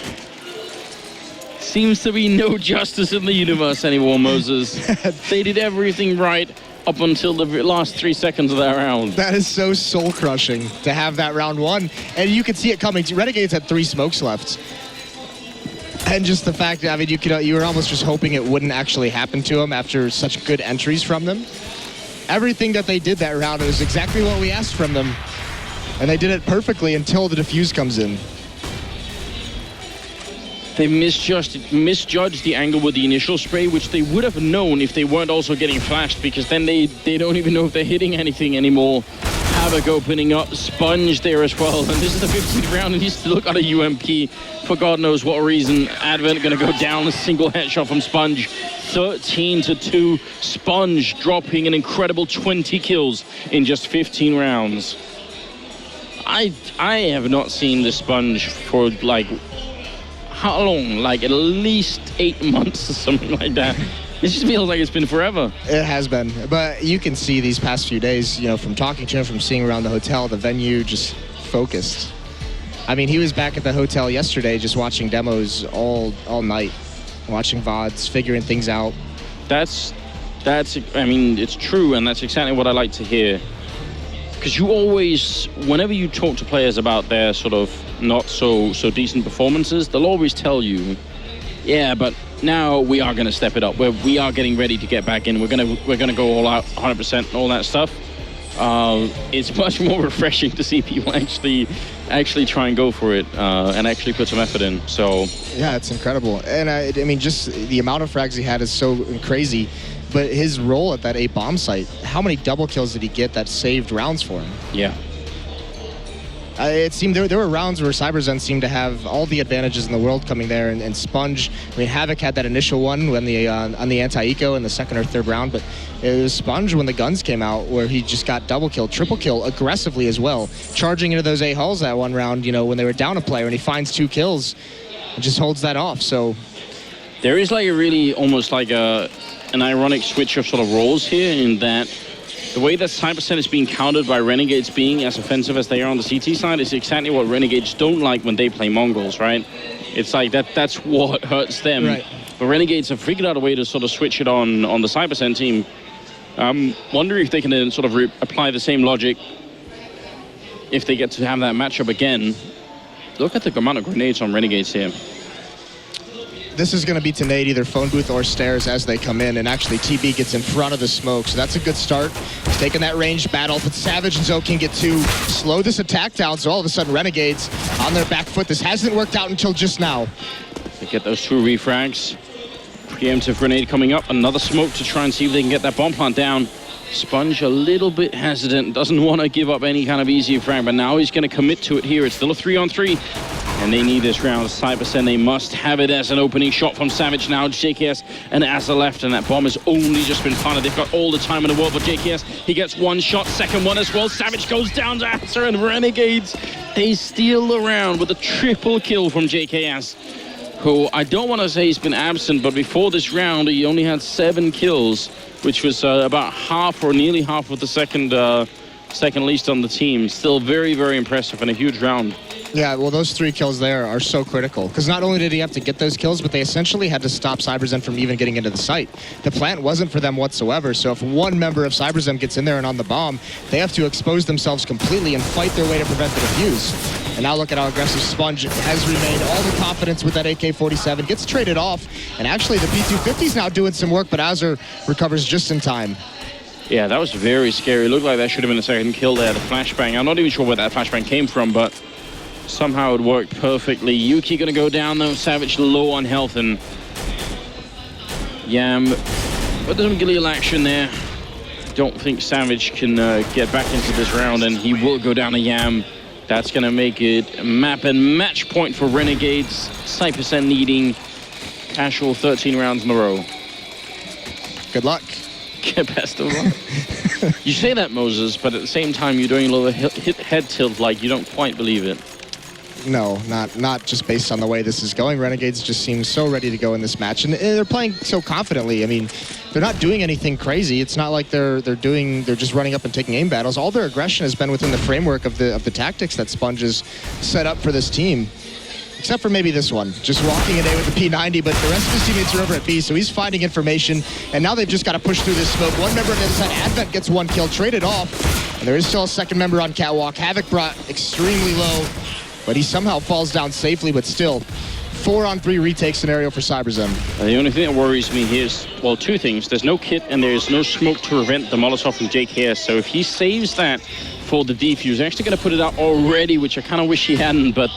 Seems to be no justice in the universe anymore, Moses. They did everything right up until the last 3 seconds of that round. That is so soul-crushing to have that round won. And you could see it coming. Renegades had 3 smokes left. And just the fact that, I mean, you were almost just hoping it wouldn't actually happen to them after such good entries from them. Everything that they did that round was exactly what we asked from them. And they did it perfectly until the defuse comes in. They misjudged the angle with the initial spray, which they would have known if they weren't also getting flashed, because then they don't even know if they're hitting anything anymore. Havoc opening up, Sponge there as well, and this is the 15th round, and he's still got a UMP for God knows what reason. Advent gonna go down, a single headshot from Sponge. 13-2, Sponge dropping an incredible 20 kills in just 15 rounds. I have not seen the Sponge for like, how long? Like at least 8 months or something like that. It just feels like it's been forever. It has been, but you can see these past few days, you know, from talking to him, from seeing around the hotel, the venue just focused. I mean, he was back at the hotel yesterday just watching demos all night, watching VODs, figuring things out. That's, I mean, it's true, and that's exactly what I like to hear. Because you always, whenever you talk to players about their sort of not so decent performances, they'll always tell you, yeah, but now we are going to step it up. We are getting ready to get back in. We're gonna go all out, 100% and all that stuff. It's much more refreshing to see people actually try and go for it and actually put some effort in. So yeah, it's incredible. And I mean, just the amount of frags he had is so crazy. But his role at that 8 bomb site, how many double kills did he get that saved rounds for him? Yeah. It seemed there were rounds where CyberZen seemed to have all the advantages in the world coming there, and Sponge, I mean, Havoc had that initial one when on the anti-eco in the 2nd or 3rd round, but it was Sponge when the guns came out where he just got double kill, triple kill aggressively as well, charging into those A hulls that one round, you know, when they were down a player, and he finds 2 kills and just holds that off. So there is like a really almost like an ironic switch of sort of roles here, in that the way that CyberZen is being countered by Renegades being as offensive as they are on the CT side is exactly what Renegades don't like when they play Mongols, right? It's like that's what hurts them. Right. But Renegades have figured out a way to sort of switch it on the CyberZen team. I'm wondering if they can then sort of apply the same logic if they get to have that matchup again. Look at the amount of grenades on Renegades here. this is going to be to nade either phone booth or stairs as they come in, and actually TB gets in front of the smoke, so that's a good start. He's taking that ranged battle, but Savage and Zoking get to slow this attack down, so all of a sudden Renegades on their back foot. This hasn't worked out until just now. They get those two refrags. Preemptive grenade coming up, another smoke to try and see if they can get that bomb plant down. Sponge a little bit hesitant, doesn't want to give up any kind of easy frag, but now he's going to commit to it here. It's still a 3-on-3, and they need this round. CyberZen, they must have it as an opening shot from Savage now. JKS and Asa left, and that bomb has only just been planted. They've got all the time in the world, but JKS, he gets one shot, second one as well. Savage goes down to Asa, and Renegades, they steal the round with a triple kill from JKS, who I don't want to say he's been absent, but before this round, he only had 7 kills, which was about half or nearly half of the second least on the team. Still very, very impressive and a huge round. Yeah, well, those 3 kills there are so critical because not only did he have to get those kills, but they essentially had to stop CyberZen from even getting into the site. The plant wasn't for them whatsoever, so if one member of CyberZen gets in there and on the bomb, they have to expose themselves completely and fight their way to prevent the defuse. And now look at how aggressive Sponge has remained. All the confidence with that AK-47 gets traded off, and actually the P250 is now doing some work, but Azur recovers just in time. Yeah, that was very scary. Looked like that should have been a second kill there, the flashbang. I'm not even sure where that flashbang came from, but somehow it worked perfectly. Yuki gonna go down though, Savage low on health, and Yam with some Galil action there. Don't think Savage can get back into this round, and he will go down to Yam. That's gonna make it a map and match point for Renegades. CyberZen needing casual 13 rounds in a row. Good luck. Best of luck. You say that, Moses, but at the same time you're doing a little head tilt like you don't quite believe it. No, not just based on the way this is going. Renegades just seem so ready to go in this match, and they're playing so confidently. I mean, they're not doing anything crazy. It's not like they're just running up and taking aim battles. All their aggression has been within the framework of the tactics that Sponge has set up for this team. Except for maybe this one, just walking a day with the P90, but the rest of his teammates are over at B, so he's finding information, and now they've just got to push through this smoke. One member on the other side, Advent, gets 1 kill, traded off, and there is still a second member on Catwalk. Havoc brought extremely low, but he somehow falls down safely, but still, 4-on-3 retake scenario for CyberZen. The only thing that worries me here is, well, 2 things. There's no kit, and there's no smoke to prevent the Molotov from JKS, so if he saves that for the defuse, they're actually going to put it out already, which I kind of wish he hadn't, but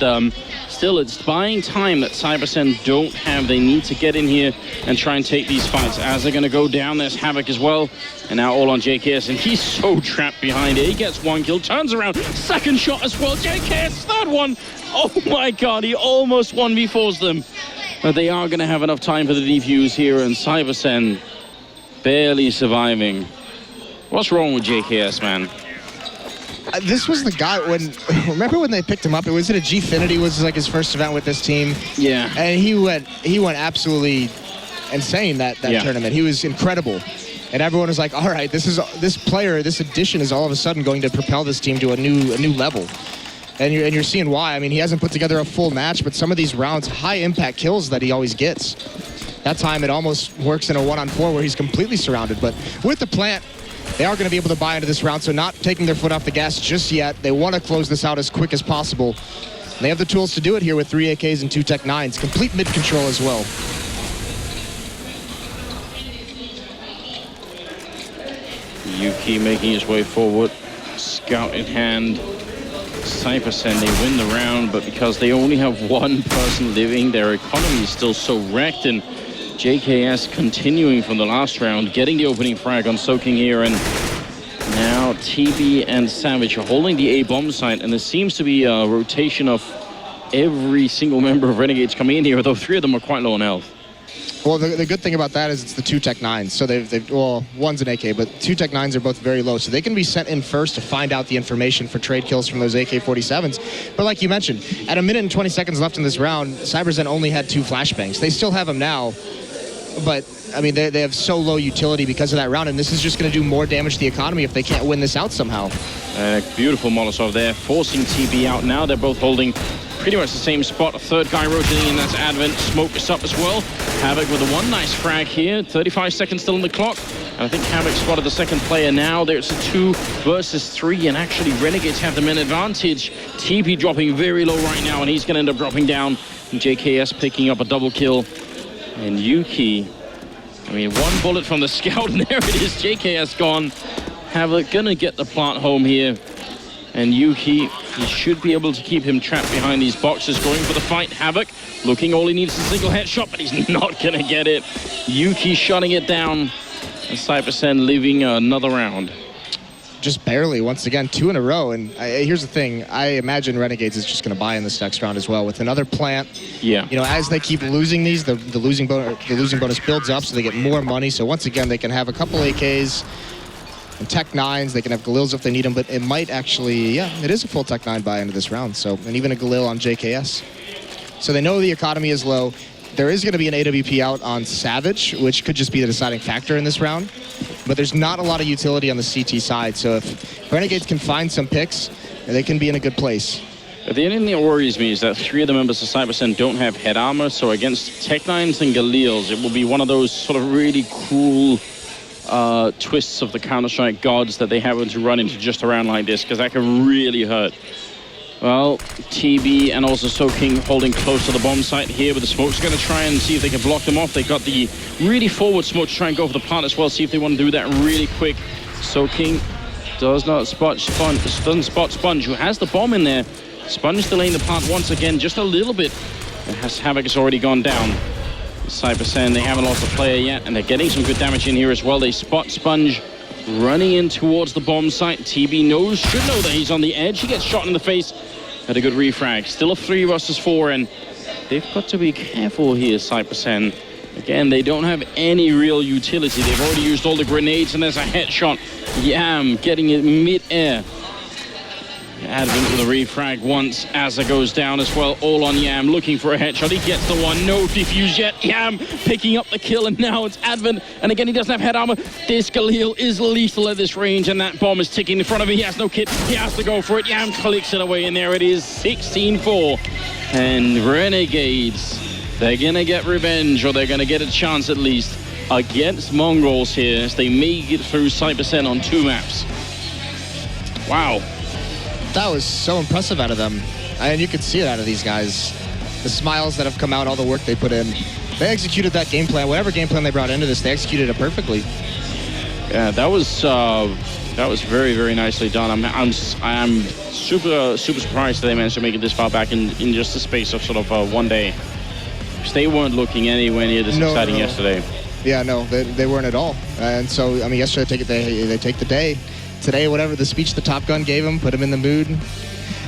still, it's buying time that CyberZen don't have. They need to get in here and try and take these fights. As they're going to go down, there's Havoc as well, and now all on JKS, and he's so trapped behind it. He gets 1 kill, turns around, second shot as well, JKS, third one. Oh my God, he almost 1v4s them. But they are going to have enough time for the defuse here, and CyberZen barely surviving. What's wrong with JKS, man? This was the guy remember when they picked him up? It was at a Gfinity, was like his first event with this team. Yeah. And he went absolutely insane that Yeah. tournament. He was incredible. And everyone was like, all right, this addition is all of a sudden going to propel this team to a new level. And you're seeing why. I mean, he hasn't put together a full match, but some of these rounds, high impact kills that he always gets. That time it almost works in a 1-on-4 where he's completely surrounded. But with the plant, they are going to be able to buy into this round, so not taking their foot off the gas just yet. They want to close this out as quick as possible. And they have the tools to do it here with 3 AKs and 2 Tech 9s. Complete mid-control as well. Yuki making his way forward, scout in hand. CyberZen, they win the round, but because they only have 1 person living, their economy is still so wrecked, and JKS continuing from the last round, getting the opening frag on Soaking here, and now TB and Savage are holding the A-bomb site, and there seems to be a rotation of every single member of Renegades coming in here, although 3 of them are quite low on health. Well, the good thing about that is it's the 2 Tech 9s. So well, one's an AK, but 2 Tech 9s are both very low. So they can be sent in first to find out the information for trade kills from those AK-47s. But like you mentioned, at 1 minute and 20 seconds left in this round, CyberZen only had 2 flashbangs. They still have them now, but I mean, they have so low utility because of that round, and this is just going to do more damage to the economy if they can't win this out somehow. Beautiful Molotov there, forcing TB out now. They're both holding pretty much the same spot. A third guy rotating in, that's Advent. Smoke is up as well. Havoc with a 1 nice frag here. 35 seconds still on the clock. And I think Havoc spotted the second player now. There's a 2 versus 3, and actually Renegades have the men advantage. TB dropping very low right now, and he's going to end up dropping down. And JKS picking up a double kill. And Yuki, I mean, 1 bullet from the scout, and there it is. JKS gone. Havoc gonna get the plant home here. And Yuki, he should be able to keep him trapped behind these boxes. Going for the fight. Havoc looking, all he needs is a single headshot, but he's not gonna get it. Yuki shutting it down. And CyberZen leaving another round. Just barely, once again, 2 in a row. And here's the thing, I imagine Renegades is just going to buy in this next round as well with another plant. Yeah. You know, as they keep losing these, the losing bonus builds up, so they get more money. So once again, they can have a couple AKs and Tech 9s. They can have Galils if they need them, but it might actually, yeah, it is a full Tech 9 buy into this round. So, and even a Galil on JKS. So they know the economy is low. There is going to be an AWP out on Savage, which could just be the deciding factor in this round. But there's not a lot of utility on the CT side. So if Renegades can find some picks, they can be in a good place. The only thing that worries me is that 3 of the members of CyberZen don't have head armor, so against Tech-9s and Galils, it will be one of those sort of really cool twists of the Counter-Strike gods that they happen to run into just around like this, because that can really hurt. Well, TB and also Soaking holding close to the bomb site here, but the Smoke's going to try and see if they can block them off. They got the really forward Smoke to try and go for the plant as well, see if they want to do that really quick. Soaking does not spot Sponge, doesn't spot Sponge, who has the bomb in there. Sponge delaying the plant once again, just a little bit. As Havoc has already gone down. CyberZen, they haven't lost a player yet, and they're getting some good damage in here as well. They spot Sponge running in towards the bomb site. TB should know that he's on the edge. He gets shot in the face. Had a good refrag. Still a 3 versus 4, and they've got to be careful here, CyberZen. Again, they don't have any real utility. They've already used all the grenades, and there's a headshot. Yam getting it mid-air. Advent with a refrag once. Asa goes down as well. All on Yam, looking for a headshot. He gets the one. No defuse yet. Yam picking up the kill, and now it's Advent. And again, he doesn't have head armor. This Galil is lethal at this range, and that bomb is ticking in front of him. He has no kit. He has to go for it. Yam clicks it away, and there it is, 16-4. And Renegades, they're going to get revenge, or they're going to get a chance at least against Mongols here, as they make it through CyberZen on 2 maps. Wow. That was so impressive out of them. And you could see it out of these guys. The smiles that have come out, all the work they put in. They executed that game plan. Whatever game plan they brought into this, they executed it perfectly. Yeah, that was very, very nicely done. I'm super surprised that they managed to make it this far back in just the space of sort of 1 day. Because they weren't looking anywhere near this exciting yesterday. Yeah, no, they weren't at all. And so, I mean, yesterday they take the day. Today, whatever the speech the Top Gun gave him, put him in the mood.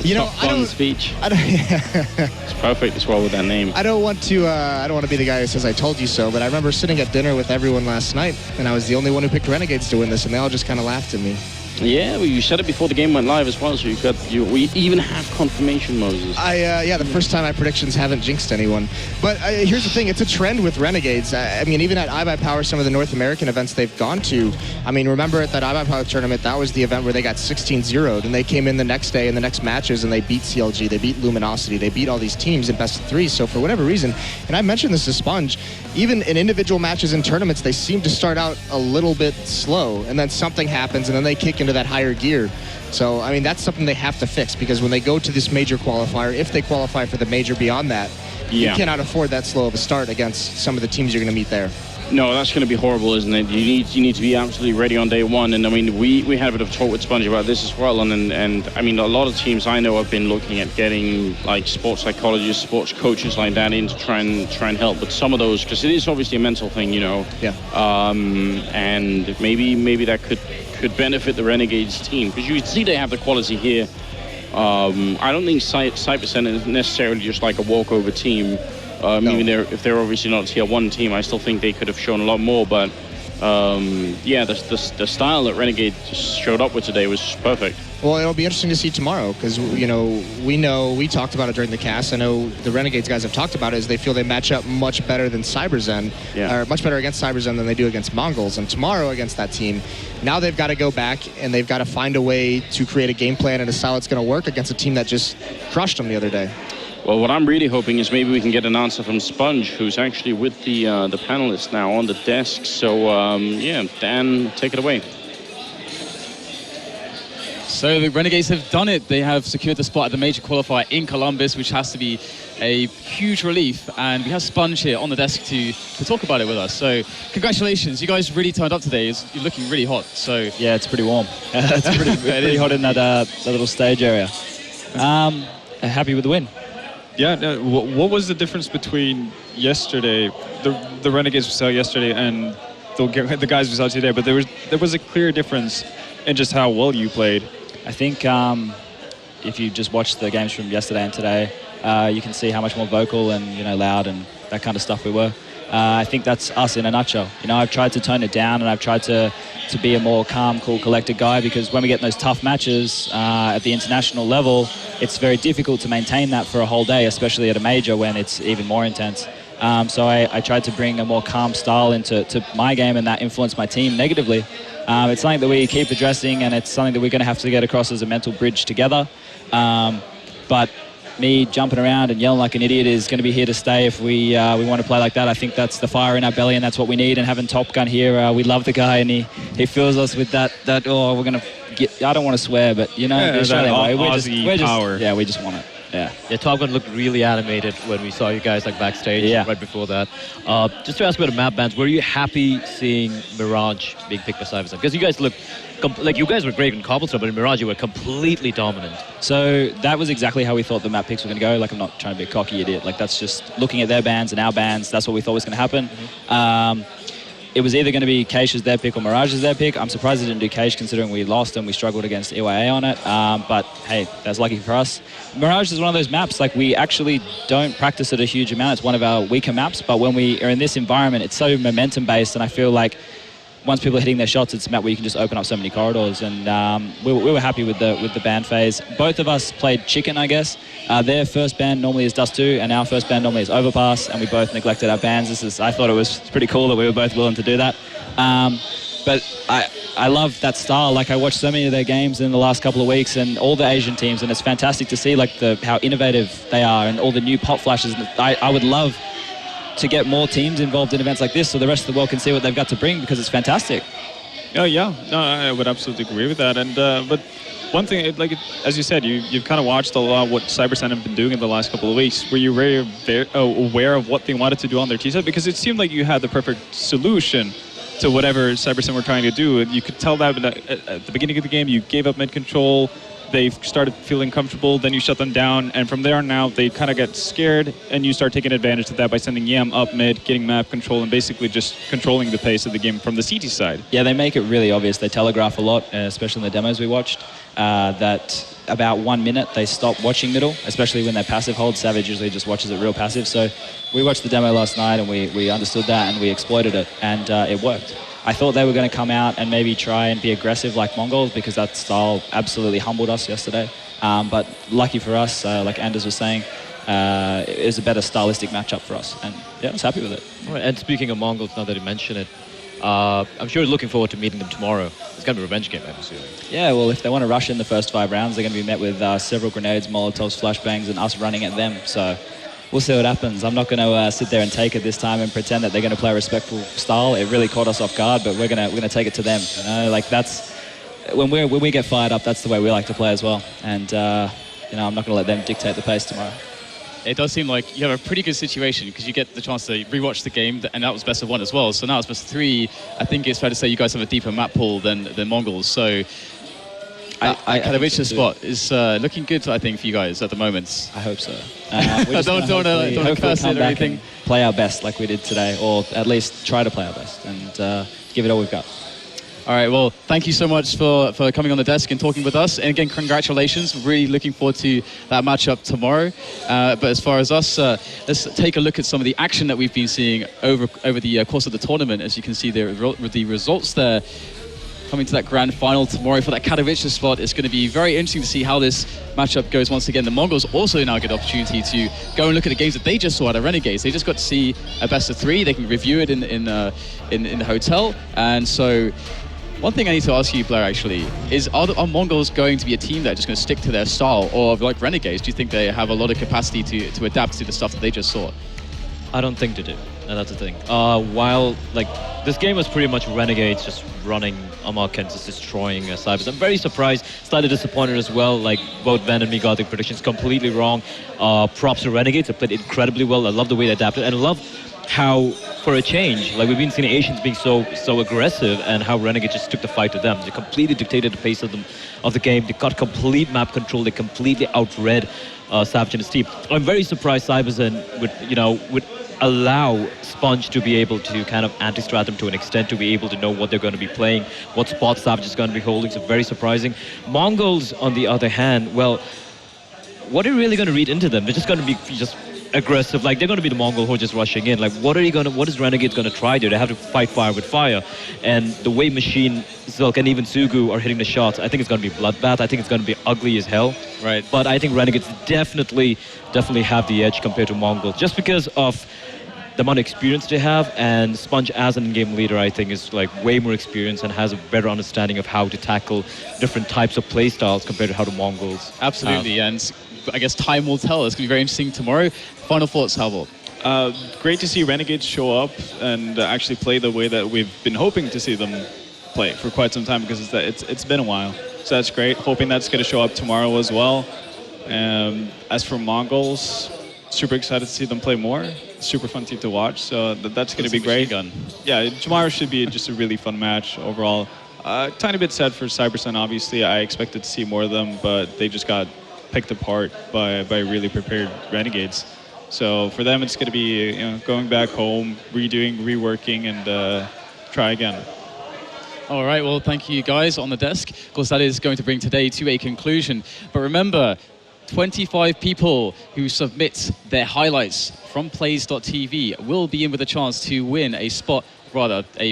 You know, Top Gun speech. It's perfect as well with that name. I don't want to be the guy who says I told you so, but I remember sitting at dinner with everyone last night, and I was the only one who picked Renegades to win this, and they all just kind of laughed at me. Yeah, well, you said it before the game went live as well, so we even have confirmation, Moses. Yeah, the first time my predictions haven't jinxed anyone. But here's the thing, it's a trend with Renegades. I mean, even at iBuyPower, some of the North American events they've gone to, I mean, remember at that iBuyPower tournament, that was the event where they got 16-0'd, and they came in the next day in the next matches, and they beat CLG, they beat Luminosity, they beat all these teams in best of 3. So for whatever reason, and I mentioned this to Sponge, even in individual matches and tournaments, they seem to start out a little bit slow, and then something happens, and then they kick into that higher gear. So, I mean, that's something they have to fix, because when they go to this major qualifier, if they qualify for the major beyond that, you cannot afford that slow of a start against some of the teams you're going to meet there. No, that's going to be horrible, isn't it? You need to be absolutely ready on day one. And I mean, we had a bit of talk with Sponge about this as well. And I mean, a lot of teams I know have been looking at getting like sports psychologists, sports coaches like that in to try and help. But some of those, because it is obviously a mental thing, you know. Yeah. And maybe that could benefit the Renegades team, because you can see they have the quality here. I don't think CyberZen is necessarily just like a walkover team. No. Even if they're obviously not a tier 1 team, I still think they could have shown a lot more. But yeah, the style that Renegade showed up with today was perfect. Well, it'll be interesting to see tomorrow, because we talked about it during the cast. I know the Renegades guys have talked about it, is they feel they match up much better than CyberZen, or much better against CyberZen than they do against Mongols. And tomorrow against that team, now they've got to go back and they've got to find a way to create a game plan and a style that's going to work against a team that just crushed them the other day. Well, what I'm really hoping is maybe we can get an answer from Sponge, who's actually with the panelists now on the desk. So, yeah, Dan, take it away. So the Renegades have done it. They have secured the spot at the major qualifier in Columbus, which has to be a huge relief. And we have Sponge here on the desk to talk about it with us. So congratulations. You guys really turned up today. You're looking really hot. So yeah, it's pretty warm. It's pretty hot in that little stage area. Happy with the win. Yeah, what was the difference between yesterday, the Renegades we saw yesterday, and the guys we saw today? But there was a clear difference in just how well you played. I think if you just watch the games from yesterday and today, you can see how much more vocal and loud and that kind of stuff we were. I think that's us in a nutshell. I've tried to tone it down, and I've tried to be a more calm, cool, collected guy, because when we get in those tough matches at the international level, it's very difficult to maintain that for a whole day, especially at a major when it's even more intense. So I tried to bring a more calm style into my game, and that influenced my team negatively. It's something that we keep addressing, and it's something that we're going to have to get across as a mental bridge together. But me jumping around and yelling like an idiot is going to be here to stay if we want to play like that. I think that's the fire in our belly, and that's what we need. And having Top Gun here, we love the guy, and he fills us with that oh, we're going to get, I don't want to swear, but the Australian way, we're power. just, we just want it. Yeah. Yeah, Top Gun looked really animated when we saw you guys like backstage right before that. Just to ask about the map bans, were you happy seeing Mirage being picked by CyberZen? Because you guys looked like you guys were great in Cobblestone, but in Mirage you were completely dominant. So that was exactly how we thought the map picks were going to go. Like, I'm not trying to be a cocky idiot. Like, that's just looking at their bans and our bans. That's what we thought was going to happen. Mm-hmm. It was either going to be Keisha's their pick or Mirage's their pick. I'm surprised they didn't do Keish, considering we lost and we struggled against EYA on it. But hey, that's lucky for us. Mirage is one of those maps, like, we actually don't practice it a huge amount. It's one of our weaker maps, but when we are in this environment, it's so momentum based, and I feel like once people are hitting their shots, it's a map where you can just open up so many corridors. And we were happy with the ban phase. Both of us played chicken, I guess. Their first ban normally is Dust 2, and our first ban normally is Overpass, and we both neglected our bans. I thought it was pretty cool that we were both willing to do that. But I love that style. Like, I watched so many of their games in the last couple of weeks, and all the Asian teams, and it's fantastic to see like how innovative they are and all the new pop flashes. I would love to get more teams involved in events like this so the rest of the world can see what they've got to bring, because it's fantastic. Oh yeah, no, I would absolutely agree with that. And but one thing, as you said, you've kind of watched a lot of what CyberZen have been doing in the last couple of weeks. Were you very aware of what they wanted to do on their T-set? Because it seemed like you had the perfect solution to whatever CyberZen were trying to do. You could tell that at the beginning of the game, you gave up mid control. They've started feeling comfortable, then you shut them down, and from there on out, they kind of get scared, and you start taking advantage of that by sending YM up mid, getting map control, and basically just controlling the pace of the game from the CT side. Yeah, they make it really obvious. They telegraph a lot, especially in the demos we watched, that about 1 minute they stop watching middle, especially when they're passive hold. Savage usually just watches it real passive. So we watched the demo last night, and we understood that, and we exploited it, and it worked. I thought they were going to come out and maybe try and be aggressive like Mongols, because that style absolutely humbled us yesterday. But lucky for us, like Anders was saying, it was a better stylistic matchup for us. And yeah, I was happy with it. All right, and speaking of Mongols, now that you mention it, I'm sure you're looking forward to meeting them tomorrow. It's going to be a revenge game, I'm assuming. Yeah, well, if they want to rush in the first 5 rounds, they're going to be met with several grenades, molotovs, flashbangs, and us running at them. So we'll see what happens. I'm not going to sit there and take it this time and pretend that they're going to play a respectful style. It really caught us off guard, but we're going to take it to them. You know, like, that's when we get fired up. That's the way we like to play as well. And I'm not going to let them dictate the pace tomorrow. It does seem like you have a pretty good situation, because you get the chance to rewatch the game, and that was best of 1 as well. So now it's best of 3. I think it's fair to say you guys have a deeper map pool than Mongols. So Katowice spot is looking good, I think, for you guys at the moment. I hope so. Don't curse it or anything. Play our best like we did today, or at least try to play our best, and give it all we've got. All right, well, thank you so much for coming on the desk and talking with us. And again, congratulations. Really looking forward to that matchup tomorrow. But as far as us, let's take a look at some of the action that we've been seeing over the course of the tournament. As you can see, the results there. Coming to that grand final tomorrow for that Katowice spot. It's going to be very interesting to see how this matchup goes once again. The Mongols also now get an opportunity to go and look at the games that they just saw at Renegades. They just got to see a best of 3. They can review it in the hotel. And so one thing I need to ask you, Blair, actually, is are Mongols going to be a team that are just going to stick to their style? Or like Renegades, do you think they have a lot of capacity to adapt to the stuff that they just saw? I don't think they do. And that's the thing. While this game was pretty much Renegades just running amok and just destroying CyberZen. I'm very surprised, slightly disappointed as well. Like, both Ben and me got the predictions completely wrong. Props to Renegades. They played incredibly well. I love the way they adapted, and I love how, for a change, like, we've been seeing Asians being so aggressive, and how Renegades just took the fight to them. They completely dictated the pace of the game. They got complete map control. They completely outread Savage and his team. I'm very surprised CyberZen would allow Sponge to be able to kind of anti-strat them to an extent, to be able to know what they're going to be playing, what spot Savage is going to be holding. So very surprising. Mongols, on the other hand, well, what are you really going to read into them? They're just going to be just aggressive. Like, they're going to be the Mongol who are just rushing in. Like, what is Renegades going to try to? They have to fight fire with fire. And the way Machine, Zilk, and even Sugu are hitting the shots, I think it's going to be bloodbath. I think it's going to be ugly as hell. Right. But I think Renegades definitely have the edge compared to Mongols, just because of the amount of experience they have, and Sponge as an in-game leader, I think, is like way more experienced and has a better understanding of how to tackle different types of play styles compared to how the Mongols absolutely have. And I guess time will tell. It's going to be very interesting tomorrow. Final thoughts, Halvor? Great to see Renegades show up and actually play the way that we've been hoping to see them play for quite some time, because it's been a while. So that's great. Hoping that's going to show up tomorrow as well. As for Mongols, super excited to see them play more. Super fun team to watch. So that's going to be great. Yeah, tomorrow should be just a really fun match overall. Tiny bit sad for CyberZen, obviously. I expected to see more of them, but they just got picked apart by really prepared Renegades. So for them, it's going to be going back home, reworking, and try again. All right, well, thank you guys on the desk. Of course, that is going to bring today to a conclusion. But remember, 25 people who submit their highlights from plays.tv will be in with a chance to win a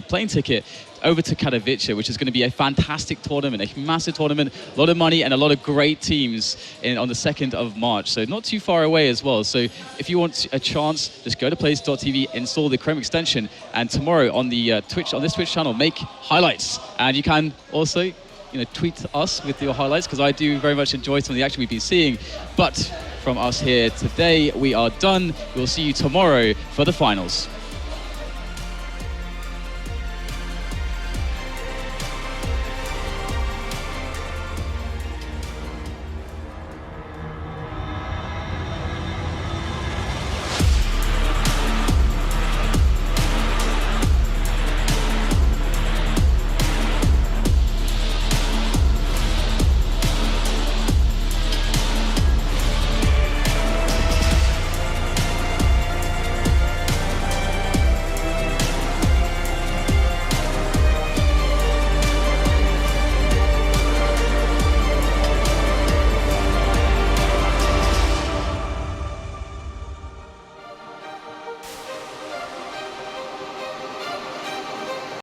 plane ticket over to Katowice, which is going to be a fantastic tournament, a massive tournament, a lot of money and a lot of great teams on the 2nd of March. So not too far away as well. So if you want a chance, just go to plays.tv, install the Chrome extension, and tomorrow on the on this Twitch channel, make highlights. And you can also tweet us with your highlights, because I do very much enjoy some of the action we've been seeing. But from us here today, we are done. We'll see you tomorrow for the finals.